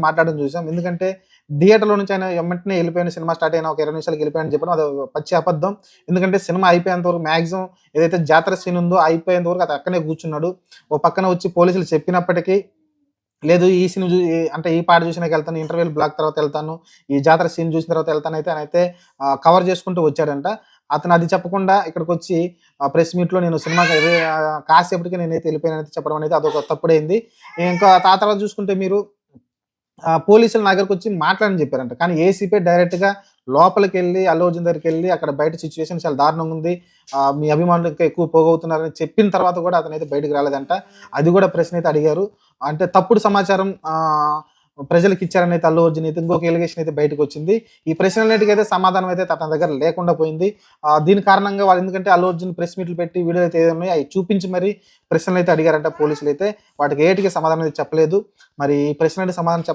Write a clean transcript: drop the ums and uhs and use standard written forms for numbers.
మాట్లాడడం చూసాం. ఎందుకంటే థియేటర్‌లో నుంచి ఆయన ఎమ్మటనే ఎళ్ళిపోయాను. సినిమా స్టార్ట్ అయిన ఒక 20 నిమిషాలకి ఎళ్ళిపోయానని చెప్పడం అది పచ్చి అబద్ధం. ఎందుకంటే సినిమా అయిపోయేంత వరకు మాక్సిమం ఏదైతే జాతర సీన్ ఉందో అయిపోయేంత వరకు అతను అక్కడే కూర్చున్నాడు. ఓ పక్కన వచ్చి పోలీసులు చెప్పినప్పటికీ లేదు ఈ సీన్ అంటే ఈ పాట చూసినాకెళ్తాను. ఇంటర్వెల్ బ్లాక్ తర్వాత ఎళ్తాను. ఈ జాతర సీన్ చూసిన తర్వాత ఎళ్తానయితే ఆయనైతే కవర్ చేసుకుంటూ వచ్చాడంట. అతను అది చెప్పకుండా ఇక్కడికొచ్చి ప్రెస్ మీట్‌లో నేను సినిమాకి కాసేపటికి నేనైతే ఎళ్ళిపోయానని చెప్పడం అనేది అదొక తప్పుడయింది. ఇంకా ఆ తర్వాత చూసుకుంటే మీరు పోలీసులు నా దగ్గరకొచ్చి మాట్లాడని చెప్పారంట. కానీ ఏసీపీ డైరెక్ట్‌గా లోపలికెళ్ళి అల్లు అర్జున్ దగ్గరికెళ్ళి అక్కడ బయట సిట్యుయేషన్ చాలా దారుణంగుంది. మీ అభిమానులు ఇంకా ఎక్కువ పోగవుతున్నారని చెప్పిన తర్వాత కూడా అతనైతే బయటికి రాలేదంట. అది కూడా ప్రశ్నయితే అడిగారు. అంటే తప్పుడు సమాచారం ప్రజలకిచ్చారనైతే అల్లు అర్జున్ అయితే ఇంకొక ఎలిగేషన్ అయితే బయటకొచ్చింది. ఈ ప్రశ్నలన్నిటికైతే సమాధానం అయితే అతని దగ్గర లేకుండా పోయింది. దీని కారణంగా వాళ్ళు ఎందుకంటే అల్లు అర్జున్ ప్రెస్ మీట్లు పెట్టి వీడియోలు అయితే ఏదున్నాయో అయి చూపించి మరి ప్రశ్నలైతే అడిగారంట పోలీసులైతే. వాటికి ఏటికి సమాధానం అయితే చెప్పలేదు. మరి ఈ ప్రశ్నలకి సమాధానం